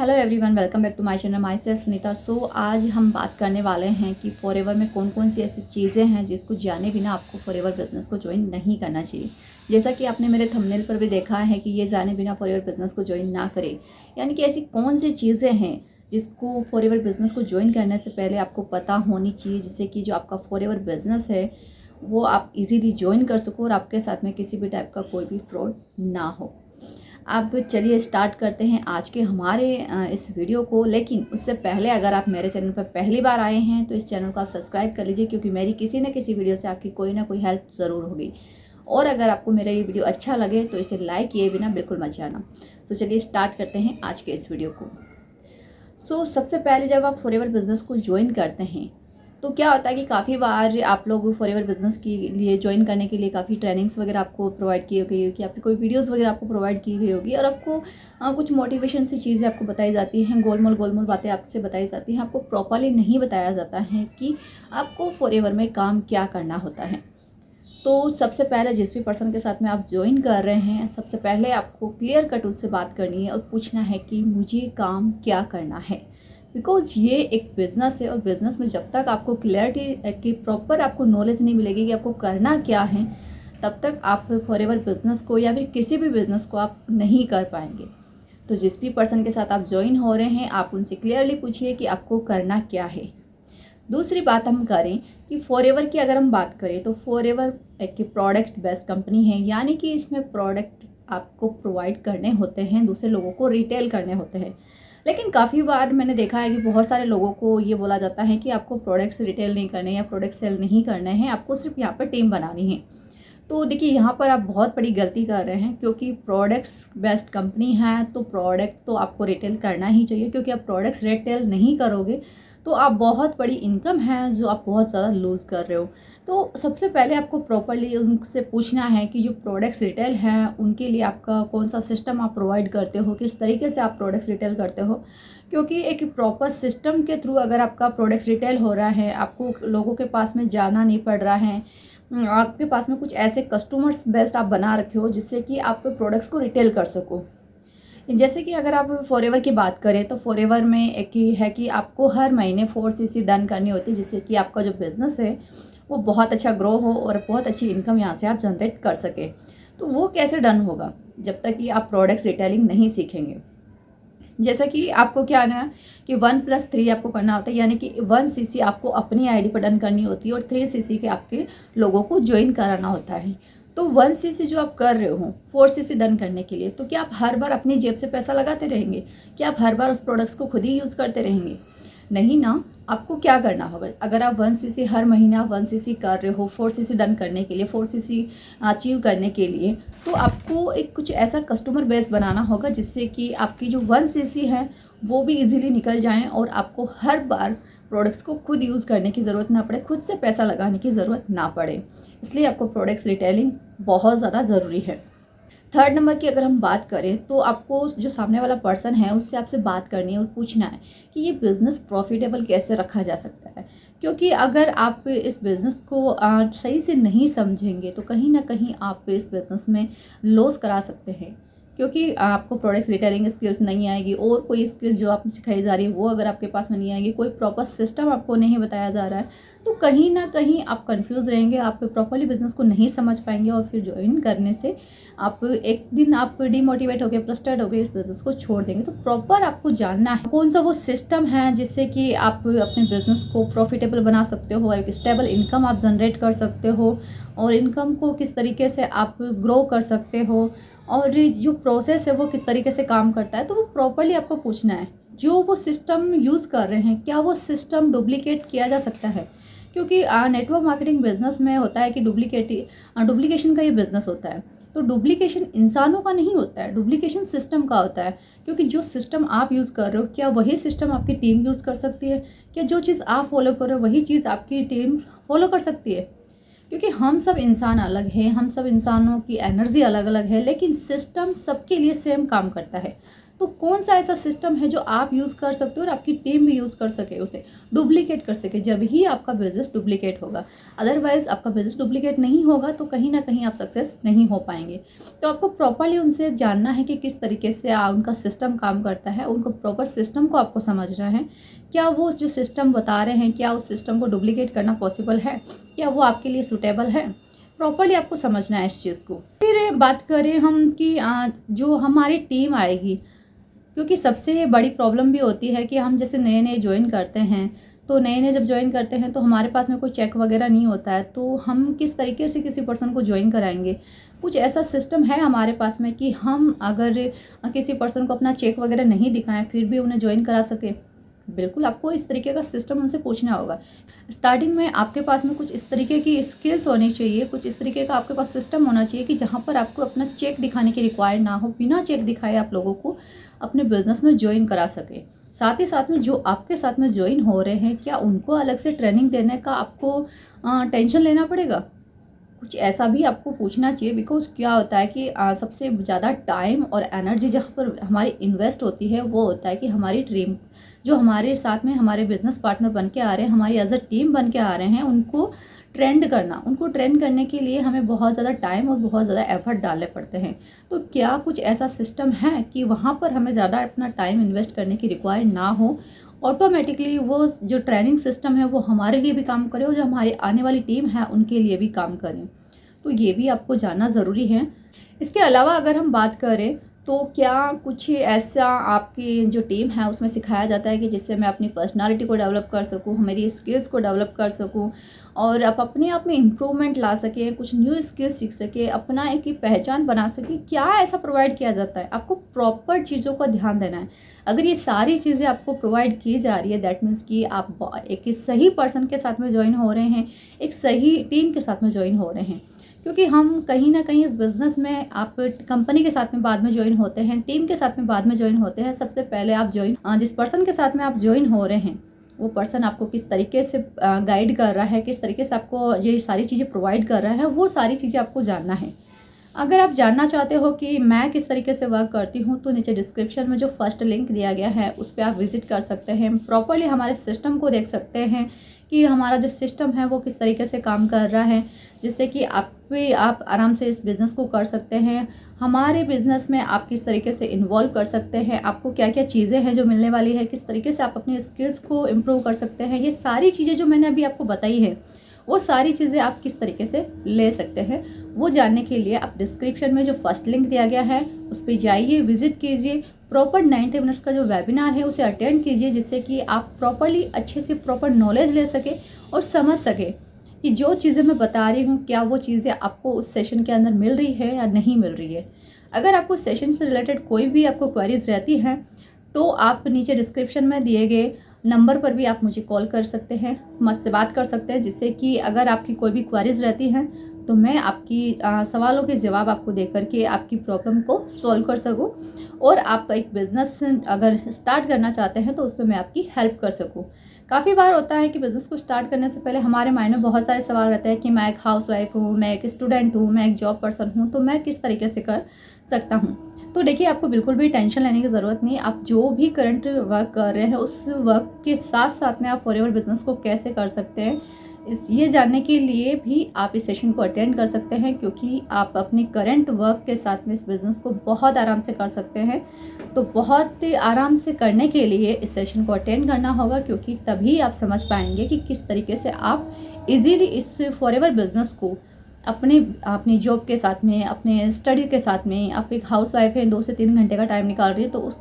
Hello everyone, welcome back to my channel. Myself Sunita. So आज हम बात करने वाले हैं कि फॉरएवर में कौन कौन सी ऐसी चीज़ें हैं जिसको जाने बिना आपको फॉरएवर बिजनेस को ज्वाइन नहीं करना चाहिए। जैसा कि आपने मेरे थंबनेल पर भी देखा है कि ये जाने बिना फॉरएवर बिजनेस को ज्वाइन ना करें, यानी कि ऐसी कौन सी चीज़ें हैं जिसको फॉरएवर बिजनेस को ज्वाइन करने से पहले आपको पता होनी चाहिए, जिससे कि जो आपका फॉरएवर बिजनेस है वो आप इजीली ज्वाइन कर सको और आपके साथ में किसी भी टाइप का कोई भी फ्रॉड ना हो। अब चलिए स्टार्ट करते हैं आज के हमारे इस वीडियो को। लेकिन उससे पहले अगर आप मेरे चैनल पर पहली बार आए हैं तो इस चैनल को आप सब्सक्राइब कर लीजिए, क्योंकि मेरी किसी न किसी वीडियो से आपकी कोई ना कोई हेल्प ज़रूर होगी। और अगर आपको मेरा ये वीडियो अच्छा लगे तो इसे लाइक किए बिना बिल्कुल मत जाना। तो चलिए स्टार्ट करते हैं आज के इस वीडियो को। सबसे पहले जब आप फॉरएवर बिजनेस को ज्वाइन करते हैं तो क्या होता है कि काफ़ी बार आप लोग फॉरएवर बिजनेस के लिए ज्वाइन करने के लिए काफ़ी ट्रेनिंग्स वगैरह आपको प्रोवाइड की गई होगी, आपकी कोई वीडियोस वगैरह आपको प्रोवाइड की गई होगी और आपको कुछ मोटिवेशन सी चीज़ें आपको बताई जाती हैं, गोलमोल बातें आपसे बताई जाती हैं। आपको प्रॉपरली नहीं बताया जाता है कि आपको फॉरएवर में काम क्या करना होता है। तो सबसे पहले जिस भी पर्सन के साथ में आप ज्वाइन कर रहे हैं, सबसे पहले आपको क्लियर कट उससे बात करनी है और पूछना है कि मुझे काम क्या करना है। बिकॉज ये एक बिज़नेस है और बिज़नेस में जब तक आपको क्लियरिटी की प्रॉपर आपको नॉलेज नहीं मिलेगी कि आपको करना क्या है, तब तक आप फॉरएवर बिज़नेस को या फिर किसी भी बिज़नेस को आप नहीं कर पाएंगे। तो जिस भी पर्सन के साथ आप ज्वाइन हो रहे हैं, आप उनसे क्लियरली पूछिए कि आपको करना क्या है। दूसरी बात हम करें कि फॉरएवर की अगर हम बात करें तो फॉरएवर एक प्रोडक्ट बेस्ड कंपनी है, यानी कि इसमें प्रोडक्ट आपको प्रोवाइड करने होते हैं, दूसरे लोगों को रिटेल करने होते हैं। लेकिन काफ़ी बार मैंने देखा है कि बहुत सारे लोगों को ये बोला जाता है कि आपको प्रोडक्ट्स रिटेल नहीं करने या प्रोडक्ट सेल नहीं करने हैं, आपको सिर्फ यहाँ पर टीम बनानी है। तो देखिए यहाँ पर आप बहुत बड़ी गलती कर रहे हैं, क्योंकि प्रोडक्ट्स बेस्ड कंपनी है तो प्रोडक्ट तो आपको रिटेल करना ही चाहिए, क्योंकि आप प्रोडक्ट्स रिटेल नहीं करोगे तो आप बहुत बड़ी इनकम है जो आप बहुत ज़्यादा लूज़ कर रहे हो। तो सबसे पहले आपको प्रॉपरली उनसे पूछना है कि जो प्रोडक्ट्स रिटेल हैं उनके लिए आपका कौन सा सिस्टम आप प्रोवाइड करते हो, किस तरीके से आप प्रोडक्ट्स रिटेल करते हो। क्योंकि एक प्रॉपर सिस्टम के थ्रू अगर आपका प्रोडक्ट्स रिटेल हो रहा है, आपको लोगों के पास में जाना नहीं पड़ रहा है, आपके पास में कुछ ऐसे कस्टमर्स बेस्ड आप बना रखे हो जिससे कि आप प्रोडक्ट्स को रिटेल कर सको। जैसे कि अगर आप फॉरएवर की बात करें तो फॉरएवर में एक ही है कि आपको हर महीने 4cc डन करनी होती है, जिससे कि आपका जो बिज़नेस है वो बहुत अच्छा ग्रो हो और बहुत अच्छी इनकम यहाँ से आप जनरेट कर सकें। तो वो कैसे डन होगा, जब तक कि आप प्रोडक्ट्स रिटेलिंग नहीं सीखेंगे। जैसा कि आपको क्या आना है कि 1+3 आपको करना होता है, यानी कि 1cc आपको अपनी आईडी पर डन करनी होती है और 3cc के आपके लोगों को ज्वाइन कराना होता है। तो 1cc जो आप कर रहे हो 4cc डन करने के लिए, तो क्या आप हर बार अपनी जेब से पैसा लगाते रहेंगे? क्या आप हर बार उस प्रोडक्ट्स को खुद ही यूज़ करते रहेंगे? नहीं ना। आपको क्या करना होगा, अगर आप 1cc हर महीना 1cc कर रहे हो 4cc डन करने के लिए, 4cc अचीव करने के लिए, तो आपको एक कुछ ऐसा कस्टमर बेस बनाना होगा जिससे कि आपकी जो 1cc है वो भी इजीली निकल जाएं और आपको हर बार प्रोडक्ट्स को खुद यूज़ करने की ज़रूरत ना पड़े, खुद से पैसा लगाने की ज़रूरत ना पड़े। इसलिए आपको प्रोडक्ट्स रिटेलिंग बहुत ज़्यादा ज़रूरी है। थर्ड नंबर की अगर हम बात करें तो आपको जो सामने वाला पर्सन है उससे आपसे बात करनी है और पूछना है कि ये बिज़नेस प्रॉफिटेबल कैसे रखा जा सकता है। क्योंकि अगर आप इस बिज़नेस को सही से नहीं समझेंगे तो कहीं ना कहीं आप इस बिज़नेस में लॉस करा सकते हैं, क्योंकि आपको प्रोडक्ट्स रिटेलिंग स्किल्स नहीं आएगी और कोई स्किल्स जो आप सिखाई जा रही है वो अगर आपके पास में नहीं आएगी, कोई प्रॉपर सिस्टम आपको नहीं बताया जा रहा है, तो कहीं ना कहीं आप कंफ्यूज रहेंगे, आप प्रॉपरली बिजनेस को नहीं समझ पाएंगे और फिर ज्वाइन करने से आप एक दिन आप डिमोटिवेट होकर फ्रस्ट्रेट होकर इस बिज़नेस को छोड़ देंगे। तो प्रॉपर आपको जानना है कौन सा वो सिस्टम है जिससे कि आप अपने बिज़नेस को प्रॉफिटेबल बना सकते हो, एक स्टेबल इनकम आप जनरेट कर सकते हो और इनकम को किस तरीके से आप ग्रो कर सकते हो और जो प्रोसेस है वो किस तरीके से काम करता है। तो वो प्रॉपरली आपको पूछना है। जो वो सिस्टम यूज़ कर रहे हैं क्या वो सिस्टम डुप्लीकेट किया जा सकता है, क्योंकि नेटवर्क मार्केटिंग बिजनेस में होता है कि डुप्लीकेशन का ये बिज़नेस होता है। तो डुप्लीकेशन इंसानों का नहीं होता है, डुप्लीकेशन सिस्टम का होता है। क्योंकि जो सिस्टम आप यूज़ कर रहे हो क्या वही सिस्टम आपकी टीम यूज़ कर सकती है? क्या जो चीज़ आप फॉलो कर रहे हो वही चीज़ आपकी टीम फॉलो कर सकती है? क्योंकि हम सब इंसान अलग हैं, हम सब इंसानों की एनर्जी अलग अलग है, लेकिन सिस्टम सबके लिए सेम काम करता है। तो कौन सा ऐसा सिस्टम है जो आप यूज़ कर सकते हो और आपकी टीम भी यूज़ कर सके, उसे डुप्लीकेट कर सके, जब ही आपका बिजनेस डुप्लीकेट होगा। अदरवाइज आपका बिजनेस डुप्लीकेट नहीं होगा तो कहीं ना कहीं आप सक्सेस नहीं हो पाएंगे। तो आपको प्रॉपरली उनसे जानना है कि किस तरीके से उनका सिस्टम काम करता है, उनको प्रॉपर सिस्टम को आपको समझना है। क्या वो जो सिस्टम बता रहे हैं, क्या उस सिस्टम को डुप्लीकेट करना पॉसिबल है, क्या वो आपके लिए सूटेबल है, प्रॉपरली आपको समझना है इस चीज़ को। फिर बात करें हम कि जो हमारी टीम आएगी, क्योंकि सबसे बड़ी प्रॉब्लम भी होती है कि हम जैसे नए नए ज्वाइन करते हैं, तो नए नए जब ज्वाइन करते हैं तो हमारे पास में कोई चेक वगैरह नहीं होता है, तो हम किस तरीके से किसी पर्सन को ज्वाइन कराएंगे। कुछ ऐसा सिस्टम है हमारे पास में कि हम अगर किसी पर्सन को अपना चेक वगैरह नहीं दिखाएं फिर भी उन्हें ज्वाइन करा सके। बिल्कुल आपको इस तरीके का सिस्टम उनसे पूछना होगा। स्टार्टिंग में आपके पास में कुछ इस तरीके की स्किल्स होनी चाहिए, कुछ इस तरीके का आपके पास सिस्टम होना चाहिए कि जहाँ पर आपको अपना चेक दिखाने की रिक्वायर ना हो, बिना चेक दिखाए आप लोगों को अपने बिजनेस में ज्वाइन करा सके। साथ ही साथ में जो आपके साथ में ज्वाइन हो रहे हैं, क्या उनको अलग से ट्रेनिंग देने का आपको टेंशन लेना पड़ेगा? कुछ ऐसा भी आपको पूछना चाहिए। बिकॉज क्या होता है कि सबसे ज़्यादा टाइम और एनर्जी जहाँ पर हमारी इन्वेस्ट होती है वो होता है कि हमारी टीम जो हमारे साथ में हमारे बिजनेस पार्टनर बन के आ रहे हैं, हमारी एज अ टीम बन के आ रहे हैं, उनको उनको ट्रेंड करने के लिए हमें बहुत ज़्यादा टाइम और बहुत ज़्यादा एफर्ट डालने पड़ते हैं। तो क्या कुछ ऐसा सिस्टम है कि वहाँ पर हमें ज़्यादा अपना टाइम इन्वेस्ट करने की रिक्वायर ना हो, ऑटोमेटिकली वो जो ट्रेनिंग सिस्टम है वो हमारे लिए भी काम करे और जो हमारी आने वाली टीम है उनके लिए भी काम करें। तो ये भी आपको जानना ज़रूरी है। इसके अलावा अगर हम बात करें तो क्या कुछ ऐसा आपकी जो टीम है उसमें सिखाया जाता है कि जिससे मैं अपनी पर्सनालिटी को डेवलप कर सकूं, मेरी स्किल्स को डेवलप कर सकूं और आप अपने आप में इम्प्रूवमेंट ला सकें, कुछ न्यू स्किल्स सीख सकें, अपना एक ही पहचान बना सकें? क्या ऐसा प्रोवाइड किया जाता है? आपको प्रॉपर चीज़ों का ध्यान देना है। अगर ये सारी चीज़ें आपको प्रोवाइड की जा रही है, दैट मीन्स कि आप एक सही पर्सन के साथ में ज्वाइन हो रहे हैं, एक सही टीम के साथ में ज्वाइन हो रहे हैं। क्योंकि हम कहीं ना कहीं इस बिज़नेस में आप कंपनी के साथ में बाद में ज्वाइन होते हैं, टीम के साथ में बाद में ज्वाइन होते हैं। सबसे पहले आप जिस पर्सन के साथ में आप ज्वाइन हो रहे हैं वो पर्सन आपको किस तरीके से गाइड कर रहा है, किस तरीके से आपको ये सारी चीज़ें प्रोवाइड कर रहा है, वो सारी चीज़ें आपको जानना है। अगर आप जानना चाहते हो कि मैं किस तरीके से वर्क करती हूँ तो नीचे डिस्क्रिप्शन में जो फर्स्ट लिंक दिया गया है उस पर आप विजिट कर सकते हैं, प्रॉपरली हमारे सिस्टम को देख सकते हैं कि हमारा जो सिस्टम है वो किस तरीके से काम कर रहा है, जिससे कि आप आराम से इस बिज़नेस को कर सकते हैं। हमारे बिज़नेस में आप किस तरीके से इन्वॉल्व कर सकते हैं, आपको क्या क्या चीज़ें हैं जो मिलने वाली है, किस तरीके से आप अपनी स्किल्स को इम्प्रूव कर सकते हैं। ये सारी चीज़ें जो मैंने अभी आपको बताई है वो सारी चीज़ें आप किस तरीके से ले सकते हैं, वो जानने के लिए आप डिस्क्रिप्शन में जो फर्स्ट लिंक दिया गया है उस पर जाइए, विजिट कीजिए। प्रॉपर 90 मिनट्स का जो वेबिनार है उसे अटेंड कीजिए, जिससे कि आप प्रॉपरली अच्छे से प्रॉपर नॉलेज ले सके और समझ सके कि जो चीज़ें मैं बता रही हूँ क्या वो चीज़ें आपको उस सेशन के अंदर मिल रही है या नहीं मिल रही है। अगर आपको सेशन से रिलेटेड कोई भी आपको क्वेरीज रहती हैं तो आप नीचे डिस्क्रिप्शन में दिए गए नंबर पर भी आप मुझे कॉल कर सकते हैं, मुझसे बात कर सकते हैं, जिससे कि अगर आपकी कोई भी क्वेरीज रहती हैं तो मैं आपकी सवालों के जवाब आपको दे करके आपकी प्रॉब्लम को सॉल्व कर सकूं और आप एक बिज़नेस अगर स्टार्ट करना चाहते हैं तो उस पर मैं आपकी हेल्प कर सकूं। काफ़ी बार होता है कि बिज़नेस को स्टार्ट करने से पहले हमारे माइंड में बहुत सारे सवाल रहते हैं कि मैं एक हाउसवाइफ हूँ, मैं एक स्टूडेंट हूँ, मैं एक जॉब पर्सन हूँ, तो मैं किस तरीके से कर सकता हूँ। तो देखिए, आपको बिल्कुल भी टेंशन लेने की ज़रूरत नहीं। आप जो भी करंट वर्क कर रहे हैं उस वर्क के साथ साथ में आप फॉरएवर बिजनेस को कैसे कर सकते हैं, ये जानने के लिए भी आप इस सेशन को अटेंड कर सकते हैं, क्योंकि आप अपनी करंट वर्क के साथ में इस बिज़नेस को बहुत आराम से कर सकते हैं। तो बहुत आराम से करने के लिए इस सेशन को अटेंड करना होगा, क्योंकि तभी आप समझ पाएंगे कि किस तरीके से आप इजीली इस फॉरएवर बिजनेस को अपनी जॉब के साथ में, अपने स्टडी के साथ में, आप एक हाउसवाइफ हैं, 2 से 3 घंटे का टाइम निकाल रही है, तो उस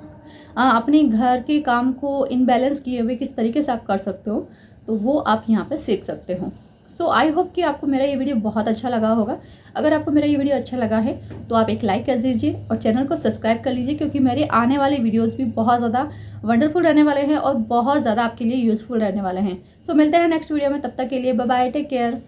अपने घर के काम को इनबैलेंस किए हुए किस तरीके से आप कर सकते हो, तो वो आप यहाँ पे सीख सकते हो। सो आई होप कि आपको मेरा ये वीडियो बहुत अच्छा लगा होगा। अगर आपको मेरा ये वीडियो अच्छा लगा है तो आप एक लाइक कर दीजिए और चैनल को सब्सक्राइब कर लीजिए, क्योंकि मेरे आने वाले वीडियोज़ भी बहुत ज़्यादा वंडरफुल रहने वाले हैं और बहुत ज़्यादा आपके लिए यूज़फुल रहने वाले हैं। सो मिलते हैं नेक्स्ट वीडियो में, तब तक के लिए बाय बाय, टेक केयर।